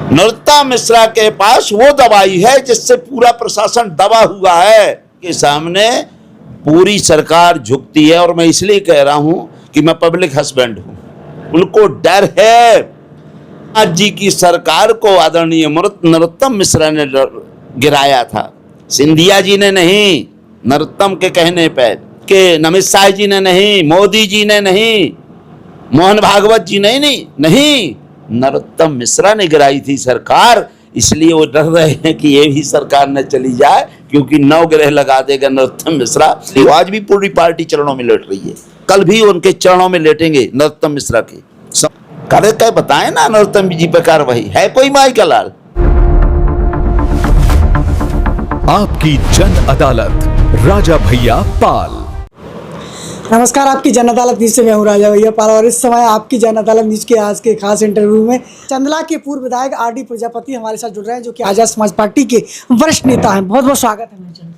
नरोत्तम मिश्रा के पास वो दवाई है जिससे पूरा प्रशासन दबा हुआ है के सामने पूरी सरकार झुकती है। और मैं इसलिए कह रहा हूं कि मैं पब्लिक हस्बैंड हूं, उनको डर है। आज जी की सरकार को आदरणीय नरोत्तम मिश्रा ने गिराया था, सिंधिया जी ने नहीं, नरोत्तम के कहने पर, के नमित शाह जी ने नहीं, मोदी जी ने नहीं, मोहन भागवत जी ने नहीं, नरोत्तम मिश्रा ने गिराई थी सरकार। इसलिए वो डर रहे हैं कि ये भी सरकार न चली जाए, क्योंकि 9 ग्रह लगा देगा नरोत्तम मिश्रा। आज भी पूरी पार्टी चरणों में लेट रही है, कल भी उनके चरणों में लेटेंगे नरोत्तम मिश्रा के। कार्य बताएं ना नरोत्तम जी पर कार्रवाई है कोई माई का लाल। आपकी जन अदालत, राजा भैया पाल। नमस्कार, आपकी जन अदालत न्यूज से मैं हूं राजा भैया पाल और इस समय आपकी जन अदालत न्यूज के आज के खास इंटरव्यू में चंदला के पूर्व विधायक आर.डी. प्रजापति हमारे साथ जुड़ रहे हैं, जो कि आजाद समाज पार्टी के वरिष्ठ नेता हैं। बहुत बहुत स्वागत है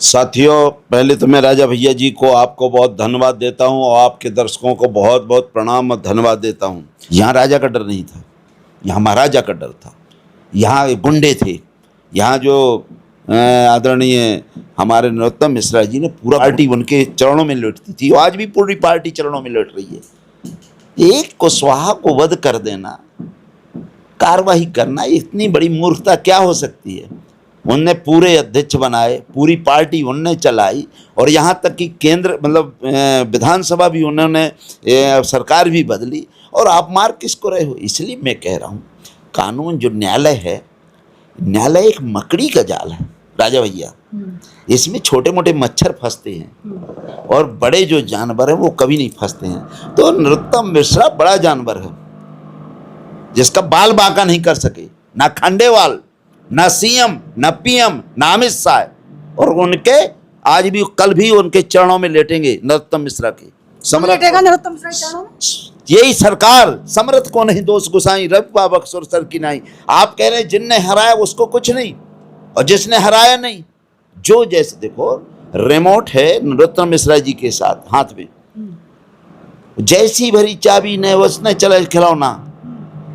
साथियों। पहले तो मैं राजा भैया जी को, आपको बहुत धन्यवाद देता हूं और आपके दर्शकों को बहुत बहुत प्रणाम और धन्यवाद देता हूं। यहाँ राजा का डर नहीं था, यहाँ महाराजा का डर था। यहाँ गुंडे थे, यहाँ जो आदरणीय हमारे नरोत्तम मिश्रा जी ने पूरा पार्टी उनके चरणों में लेटती थी, आज भी पूरी पार्टी चरणों में लेट रही है। एक कुशवाहा को वध कर देना, कार्रवाई करना, इतनी बड़ी मूर्खता क्या हो सकती है। उनने पूरे अध्यक्ष बनाए, पूरी पार्टी उनने चलाई और यहाँ तक कि केंद्र मतलब विधानसभा भी उन्होंने, सरकार भी बदली, और आप मार किसको रहे हो। इसलिए मैं कह रहा हूँ, कानून जो न्यायालय है, न्यायालय एक मकड़ी का जाल है राजा भैया। इसमें छोटे मोटे मच्छर फंसते हैं और बड़े जो जानवर हैं वो कभी नहीं फंसते हैं। तो नरोत्तम मिश्रा बड़ा जानवर है जिसका बाल बांका नहीं कर सके, ना खंडेवाल, ना सीएम, ना पीएम, ना अमित शाह, और उनके आज भी कल भी उनके चरणों में लेटेंगे नरोत्तम मिश्रा के। नरोत्तम मिश्रा के चरणों में यही सरकार, समर्थ को नहीं दोष गुसाई, रवि बाबक सुर सर की नहीं। आप कह रहे हैं जिनने हराया उसको कुछ नहीं, और जिसने हराया नहीं, जो जैसे देखो रिमोट है नरोत्तम मिश्रा जी के साथ हाथ में, जैसी भरी चाबी ने उसने चला खिलौना।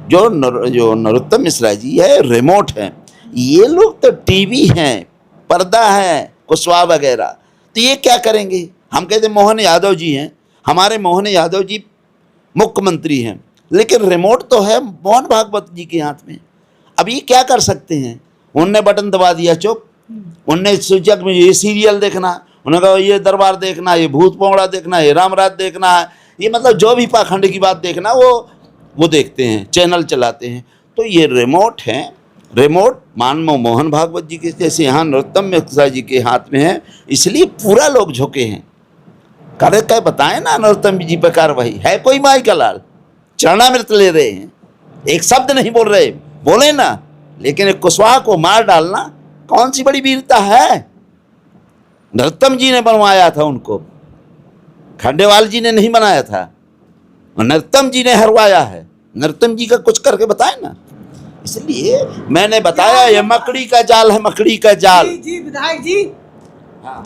जो नरोत्तम मिश्रा जी है रिमोट है, ये लोग तो टीवी हैं, पर्दा है, कुशवाहा वगैरह, तो ये क्या करेंगे। हम कहते मोहन यादव जी हैं, हमारे मोहन यादव जी मुख्यमंत्री हैं, लेकिन रिमोट तो है मोहन भागवत जी के हाथ में। अब ये क्या कर सकते हैं। उनने बटन दबा दिया, चुप। उनने सूचक में ये सीरियल देखना, उन्होंने कहा ये दरबार देखना, ये भूत पौड़ा देखना, ये रामराज देखना है, ये मतलब जो भी पाखंड की बात देखना वो देखते हैं, चैनल चलाते हैं। तो ये रिमोट हैं, रिमोट मानो मोहन भागवत जी के जैसे यहाँ नरोत्तम मिश्रा जी के हाथ में है, इसलिए पूरा लोग झुके हैं। कार्य बताएं ना नरोत्तम जी पर कार्रवाई है कोई माई का लाल। चरणामृत ले रहे हैं, एक शब्द नहीं बोल रहे, बोले ना, लेकिन एक कुशवाहा को मार डालना कौन सी बड़ी वीरता है। नरोत्तम जी ने बनवाया था उनको, खंडेवाल जी ने नहीं बनाया था, नरोत्तम जी ने हरवाया है। नरोत्तम जी का कुछ करके बताए ना। इसलिए मैंने बताया ये मकड़ी का जाल है, मकड़ी का जाल। जी विधायक जी,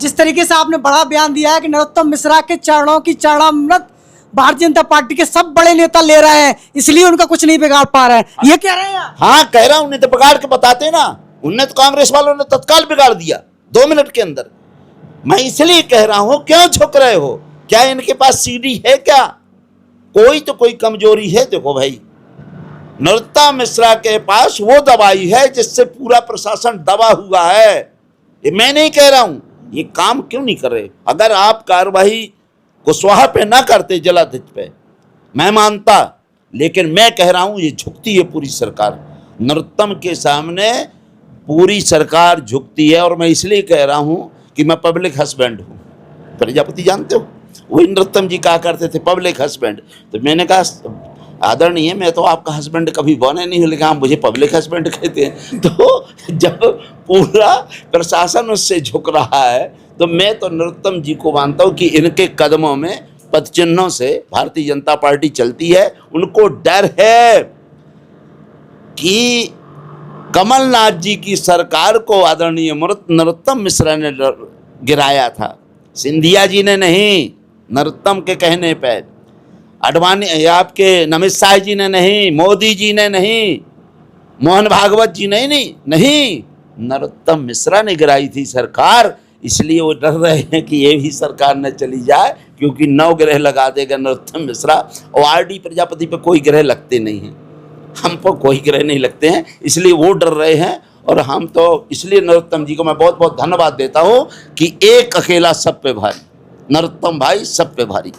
जिस तरीके से आपने बड़ा बयान दिया है कि नरोत्तम मिश्रा के चरणों की चरणामृत भारतीय जनता पार्टी के सब बड़े नेता ले रहे हैं, इसलिए उनका कुछ नहीं बिगाड़ पा रहे हैं, ये कह रहे हैं। हाँ कह रहा हूं, उन्हें तो बिगाड़ के बताते ना। उन्हें तो कांग्रेस वालों ने तत्काल बिगाड़ दिया 2 मिनट के अंदर। मैं इसलिए कह रहा हूं, क्यों झुक रहे हो। क्या इनके पास सीडी है क्या। कोई तो कोई कमजोरी है। देखो भाई, नरोत्तम मिश्रा के पास वो दवाई है जिससे पूरा प्रशासन दबा हुआ है। ये मैं नहीं कह रहा हूं, ये काम क्यों नहीं कर रहे। अगर आप कार्रवाई कुशवाहा पे ना करते, जलाध्यक्ष पे, मैं मानता, लेकिन मैं कह रहा हूं ये झुकती है पूरी सरकार। नरोत्तम के सामने पूरी सरकार झुकती है। और मैं इसलिए कह रहा हूं कि मैं पब्लिक हस्बैंड हूं। प्रजापति जानते हो, वही नरोत्तम जी कहा करते थे पब्लिक हस्बैंड। तो मैंने कहा आदरणीय, मैं तो आपका हस्बैंड कभी बने नहीं हूँ, लेकिन आप मुझे पब्लिक हस्बैंड कहते हैं। तो जब पूरा प्रशासन उससे झुक रहा है, तो मैं तो नरोत्तम जी को मानता हूँ कि इनके कदमों में, पदचिन्हों से भारतीय जनता पार्टी चलती है। उनको डर है कि कमलनाथ जी की सरकार को आदरणीय नरोत्तम मिश्रा ने गिराया था, सिंधिया जी ने नहीं, नरोत्तम के कहने पर। अडवाणी आपके नमित शाह जी ने नहीं, मोदी जी ने नहीं, मोहन भागवत जी नहीं, नरोत्तम मिश्रा ने गिराई थी सरकार, इसलिए वो डर रहे हैं कि ये भी सरकार न चली जाए, क्योंकि 9 ग्रह लगा देगा नरोत्तम मिश्रा। और आरडी प्रजापति पे कोई ग्रह लगते नहीं हैं, हम पर कोई ग्रह नहीं लगते हैं, इसलिए वो डर रहे हैं। और हम तो इसलिए नरोत्तम जी को मैं बहुत बहुत धन्यवाद देता हूँ कि एक अकेला सब पे भारी, नरोत्तम भाई सब पे भारी।